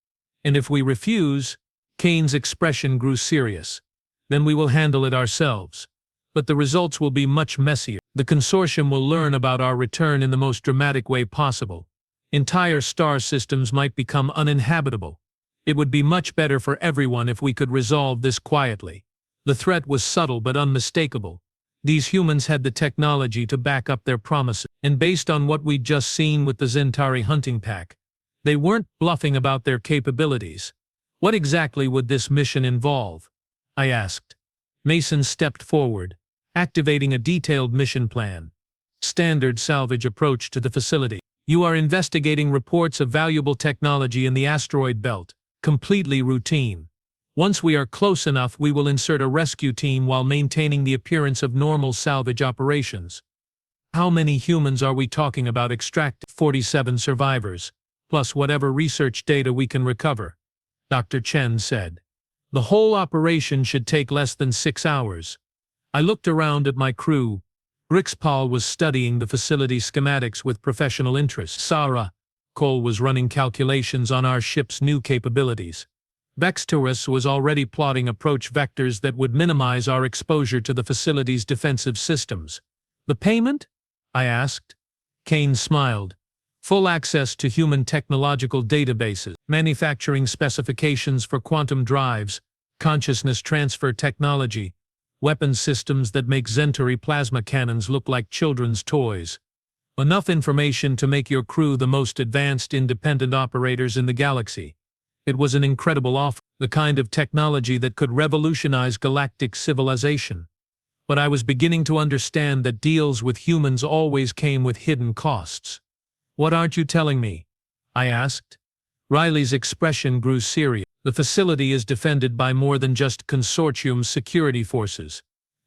And if we refuse, Kane's expression grew serious. Then we will handle it ourselves. But the results will be much messier. The consortium will learn about our return in the most dramatic way possible. Entire star systems might become uninhabitable. It would be much better for everyone if we could resolve this quietly. The threat was subtle but unmistakable. These humans had the technology to back up their promises, and based on what we'd just seen with the Zentari hunting pack, they weren't bluffing about their capabilities. What exactly would this mission involve? I asked. Mason stepped forward, activating a detailed mission plan. Standard salvage approach to the facility. You are investigating reports of valuable technology in the asteroid belt. Completely routine. Once we are close enough, we will insert a rescue team while maintaining the appearance of normal salvage operations. How many humans are we talking about extracting? 47 survivors, plus whatever research data we can recover, Dr. Chen said. The whole operation should take less than 6 hours. I looked around at my crew. Rixpal was studying the facility schematics with professional interest. Sarah Cole was running calculations on our ship's new capabilities. Bextorus was already plotting approach vectors that would minimize our exposure to the facility's defensive systems. The payment? I asked. Kane smiled. Full access to human technological databases, manufacturing specifications for quantum drives, consciousness transfer technology, weapons systems that make Zentari plasma cannons look like children's toys. Enough information to make your crew the most advanced independent operators in the galaxy. It was an incredible offer, the kind of technology that could revolutionize galactic civilization. But I was beginning to understand that deals with humans always came with hidden costs. What aren't you telling me? I asked. Riley's expression grew serious. The facility is defended by more than just consortium security forces.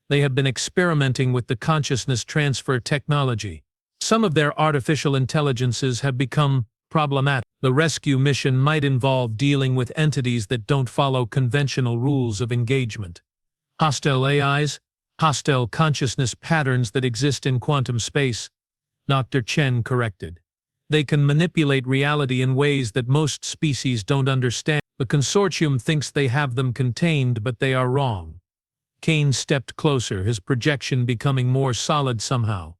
They have been experimenting with the consciousness transfer technology. Some of their artificial intelligences have become problematic. The rescue mission might involve dealing with entities that don't follow conventional rules of engagement. Hostile AIs, hostile consciousness patterns that exist in quantum space, Dr. Chen corrected. They can manipulate reality in ways that most species don't understand. The consortium thinks they have them contained, but they are wrong. Kane stepped closer, his projection becoming more solid somehow.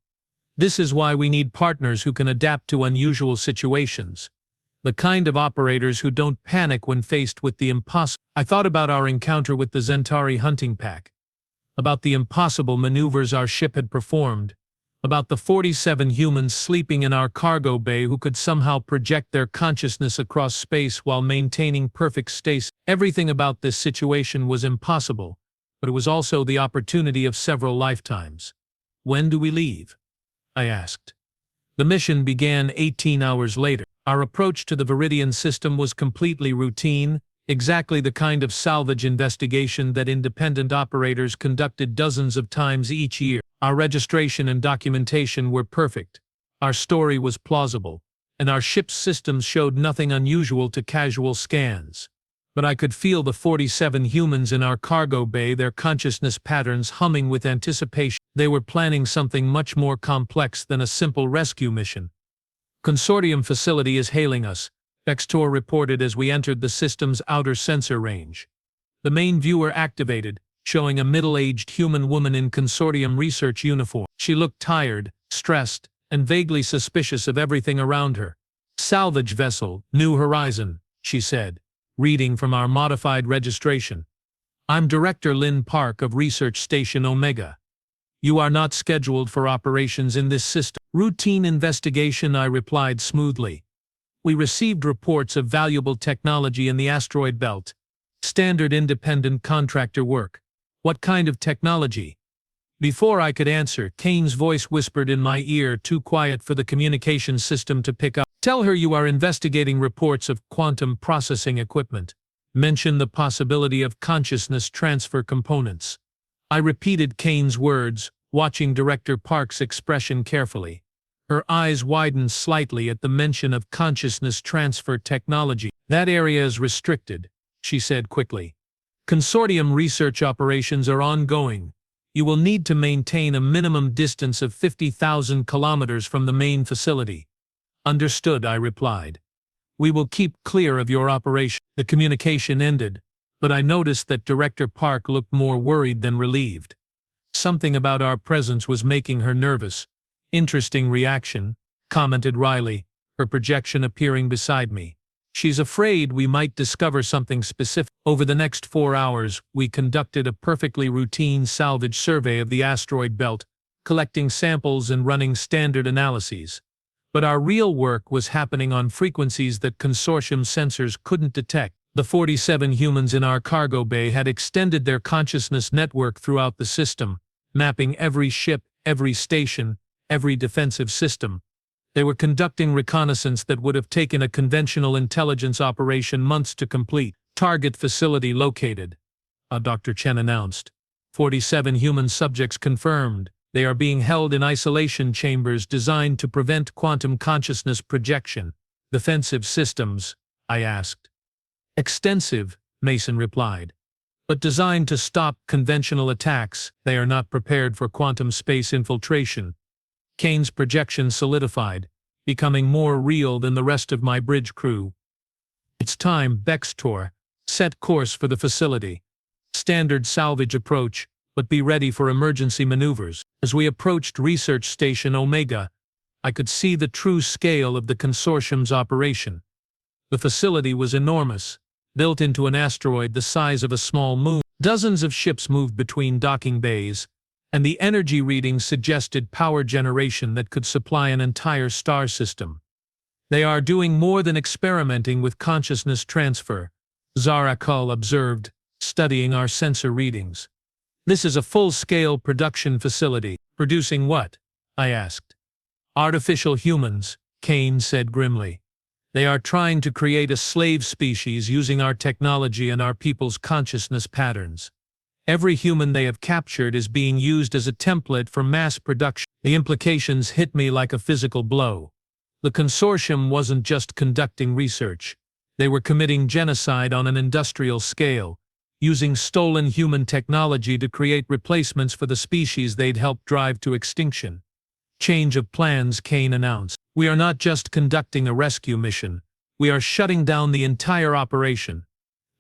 This is why we need partners who can adapt to unusual situations. The kind of operators who don't panic when faced with the impossible. I thought about our encounter with the Zentari hunting pack, about the impossible maneuvers our ship had performed, about the 47 humans sleeping in our cargo bay who could somehow project their consciousness across space while maintaining perfect stasis. Everything about this situation was impossible, but it was also the opportunity of several lifetimes. When do we leave? I asked. The mission began 18 hours later. Our approach to the Viridian system was completely routine, exactly the kind of salvage investigation that independent operators conducted dozens of times each year. Our registration and documentation were perfect. Our story was plausible, and our ship's systems showed nothing unusual to casual scans. but I could feel the 47 humans in our cargo bay, their consciousness patterns humming with anticipation. They were planning something much more complex than a simple rescue mission. "Consortium facility is hailing us," Bextor reported as we entered the system's outer sensor range. The main viewer activated, showing a middle-aged human woman in Consortium research uniform. She looked tired, stressed, and vaguely suspicious of everything around her. "Salvage vessel, New Horizon," she said, reading from our modified registration. "I'm Director Lynn Park of Research Station Omega. You are not scheduled for operations in this system." "Routine investigation," I replied smoothly. "We received reports of valuable technology in the asteroid belt. Standard independent contractor work." "What kind of technology?" Before I could answer, Kane's voice whispered in my ear, too quiet for the communication system to pick up. "Tell her you are investigating reports of quantum processing equipment. Mention the possibility of consciousness transfer components." I repeated Kane's words, watching Director Park's expression carefully. Her eyes widened slightly at the mention of consciousness transfer technology. "That area is restricted," she said quickly. "Consortium research operations are ongoing. You will need to maintain a minimum distance of 50,000 kilometers from the main facility." "Understood," I replied. "We will keep clear of your operation." The communication ended, but I noticed that Director Park looked more worried than relieved. Something about our presence was making her nervous. "Interesting reaction," commented Riley, her projection appearing beside me. "She's afraid we might discover something specific." Over the next 4 hours, we conducted a perfectly routine salvage survey of the asteroid belt, collecting samples and running standard analyses. But our real work was happening on frequencies that consortium sensors couldn't detect. The 47 humans in our cargo bay had extended their consciousness network throughout the system, mapping every ship, every station, every defensive system. They were conducting reconnaissance that would have taken a conventional intelligence operation months to complete. "Target facility located," Dr. Chen announced. 47 human subjects confirmed. They are being held in isolation chambers designed to prevent quantum consciousness projection. "Defensive systems?" I asked. "Extensive," Mason replied. "But designed to stop conventional attacks. They are not prepared for quantum space infiltration." Kane's projection solidified, becoming more real than the rest of my bridge crew. "It's time, Bextor. Set course for the facility. Standard salvage approach, but be ready for emergency maneuvers." As we approached Research Station Omega, I could see the true scale of the consortium's operation. The facility was enormous, built into an asteroid the size of a small moon. Dozens of ships moved between docking bays, and the energy readings suggested power generation that could supply an entire star system. "They are doing more than experimenting with consciousness transfer," Zarakul observed, studying our sensor readings. "This is a full-scale production facility." "Producing what?" I asked. "Artificial humans," Kane said grimly. "They are trying to create a slave species using our technology and our people's consciousness patterns. Every human they have captured is being used as a template for mass production." The implications hit me like a physical blow. The consortium wasn't just conducting research. They were committing genocide on an industrial scale, using stolen human technology to create replacements for the species they'd helped drive to extinction. "Change of plans," Kane announced. "We are not just conducting a rescue mission. We are shutting down the entire operation."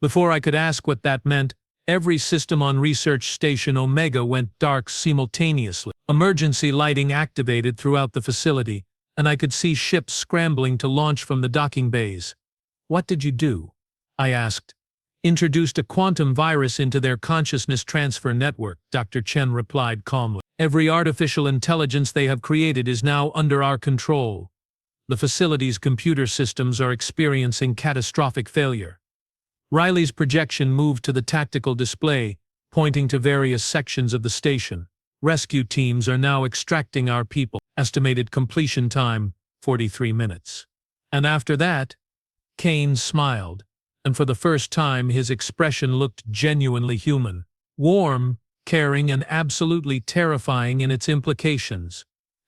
Before I could ask what that meant, every system on Research Station Omega went dark simultaneously. Emergency lighting activated throughout the facility, and I could see ships scrambling to launch from the docking bays. "What did you do?" I asked. "Introduced a quantum virus into their consciousness transfer network," Dr. Chen replied calmly. "Every artificial intelligence they have created is now under our control. The facility's computer systems are experiencing catastrophic failure." Riley's projection moved to the tactical display, pointing to various sections of the station. "Rescue teams are now extracting our people. Estimated completion time, 43 minutes. And after that?" Kane smiled, and for the first time his expression looked genuinely human. Warm, caring, and absolutely terrifying in its implications.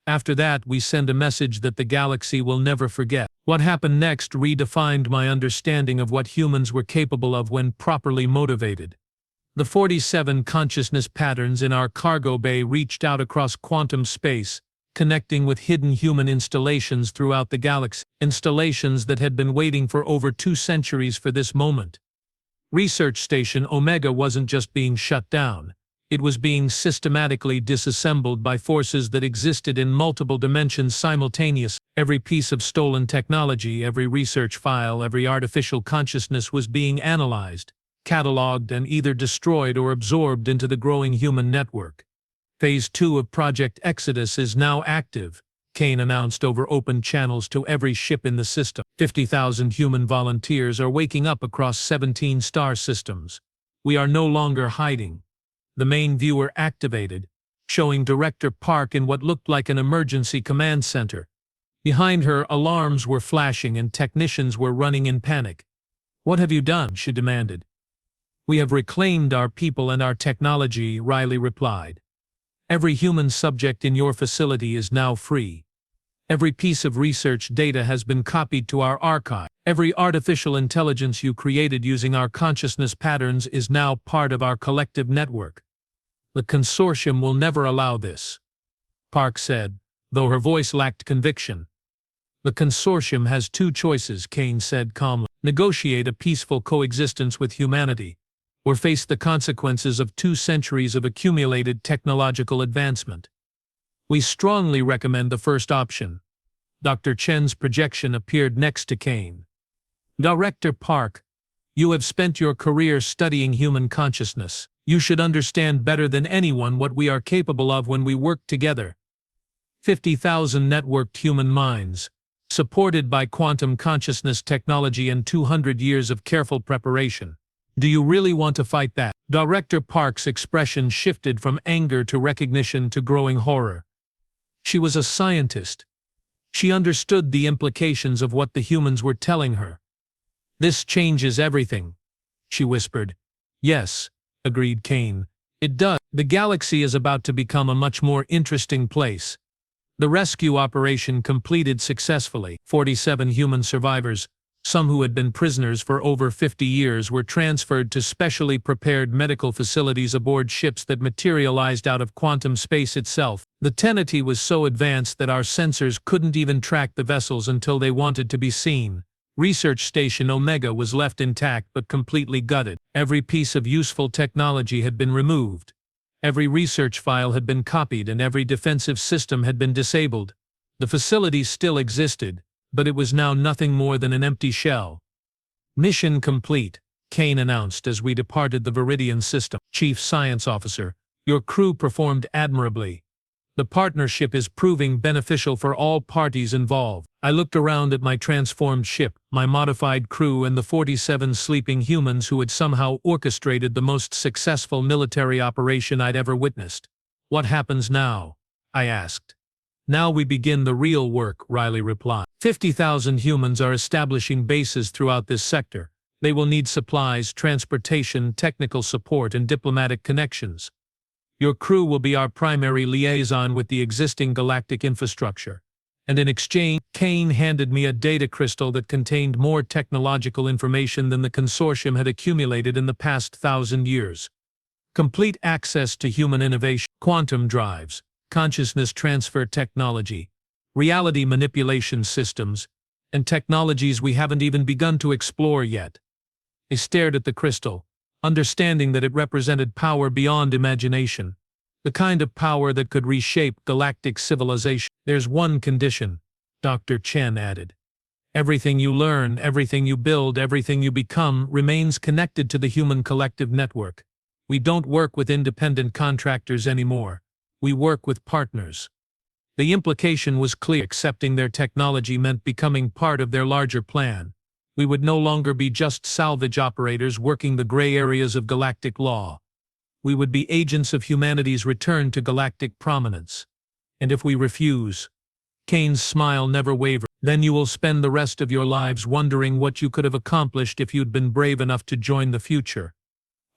After that, we send a message that the galaxy will never forget. What happened next redefined my understanding of what humans were capable of when properly motivated. The 47 consciousness patterns in our cargo bay reached out across quantum space, connecting with hidden human installations throughout the galaxy, installations that had been waiting for over 2 centuries for this moment. Research Station Omega wasn't just being shut down. It was being systematically disassembled by forces that existed in multiple dimensions simultaneously. Every piece of stolen technology, every research file, every artificial consciousness was being analyzed, catalogued, and either destroyed or absorbed into the growing human network. Phase 2 of Project Exodus is now active, Kane announced over open channels to every ship in the system. 50,000 human volunteers are waking up across 17 star systems. We are no longer hiding. The main viewer activated, showing Director Park in what looked like an emergency command center. Behind her, alarms were flashing and technicians were running in panic. "What have you done?" she demanded. "We have reclaimed our people and our technology," Riley replied. "Every human subject in your facility is now free. Every piece of research data has been copied to our archive. Every artificial intelligence you created using our consciousness patterns is now part of our collective network. The consortium will never allow this," Park said, though her voice lacked conviction. "The consortium has 2 choices," Kane said calmly. "Negotiate a peaceful coexistence with humanity, or face the consequences of 2 centuries of accumulated technological advancement. We strongly recommend the first option." Dr. Chen's projection appeared next to Kane. "Director Park, you have spent your career studying human consciousness. You should understand better than anyone what we are capable of when we work together. 50,000 networked human minds, supported by quantum consciousness technology and 200 years of careful preparation. Do you really want to fight that?" Director Park's expression shifted from anger to recognition to growing horror. She was a scientist. She understood the implications of what the humans were telling her. "This changes everything," she whispered. "Yes," agreed Kane. "It does. The galaxy is about to become a much more interesting place." The rescue operation completed successfully. 47 human survivors, some who had been prisoners for over 50 years, were transferred to specially prepared medical facilities aboard ships that materialized out of quantum space itself. The technology was so advanced that our sensors couldn't even track the vessels until they wanted to be seen. Research Station Omega was left intact but completely gutted. Every piece of useful technology had been removed. Every research file had been copied and every defensive system had been disabled. The facility still existed, but it was now nothing more than an empty shell. "Mission complete," Kane announced as we departed the Viridian system. "Chief Science Officer, your crew performed admirably. The partnership is proving beneficial for all parties involved." I looked around at my transformed ship, my modified crew, and the 47 sleeping humans who had somehow orchestrated the most successful military operation I'd ever witnessed. "What happens now?" I asked. "Now we begin the real work," Riley replied. 50,000 humans are establishing bases throughout this sector. They will need supplies, transportation, technical support, and diplomatic connections. Your crew will be our primary liaison with the existing galactic infrastructure. And in exchange, Kane handed me a data crystal that contained more technological information than the consortium had accumulated in the past 1,000 years. Complete access to human innovation, quantum drives, consciousness transfer technology, reality manipulation systems, and technologies we haven't even begun to explore yet. I stared at the crystal, understanding that it represented power beyond imagination. The kind of power that could reshape galactic civilization. "There's one condition," Dr. Chen added. "Everything you learn, everything you build, everything you become remains connected to the human collective network. We don't work with independent contractors anymore. We work with partners." The implication was clear. Accepting their technology meant becoming part of their larger plan. We would no longer be just salvage operators working the gray areas of galactic law. We would be agents of humanity's return to galactic prominence. And if we refuse, Kane's smile never wavered, then you will spend the rest of your lives wondering what you could have accomplished if you'd been brave enough to join the future.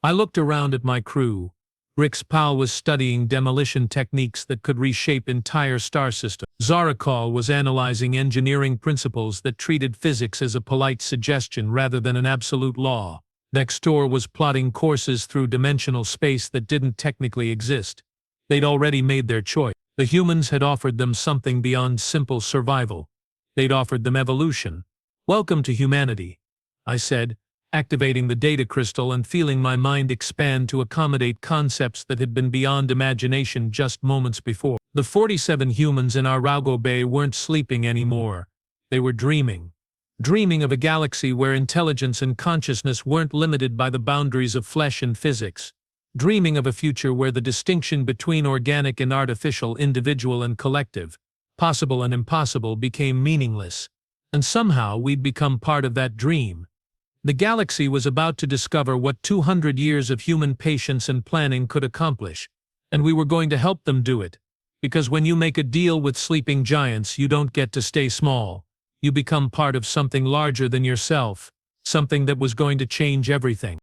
I looked around at my crew. Rick's pal was studying demolition techniques that could reshape entire star systems. Zarakal was analyzing engineering principles that treated physics as a polite suggestion rather than an absolute law. Nextor was plotting courses through dimensional space that didn't technically exist. They'd already made their choice. The humans had offered them something beyond simple survival. They'd offered them evolution. "Welcome to humanity," I said, activating the data crystal and feeling my mind expand to accommodate concepts that had been beyond imagination just moments before. The 47 humans in our Raugo Bay weren't sleeping anymore. They were dreaming. Dreaming of a galaxy where intelligence and consciousness weren't limited by the boundaries of flesh and physics. Dreaming of a future where the distinction between organic and artificial, individual and collective, possible and impossible, became meaningless. And somehow we'd become part of that dream. The galaxy was about to discover what 200 years of human patience and planning could accomplish, and we were going to help them do it. Because when you make a deal with sleeping giants, you don't get to stay small. You become part of something larger than yourself, something that was going to change everything.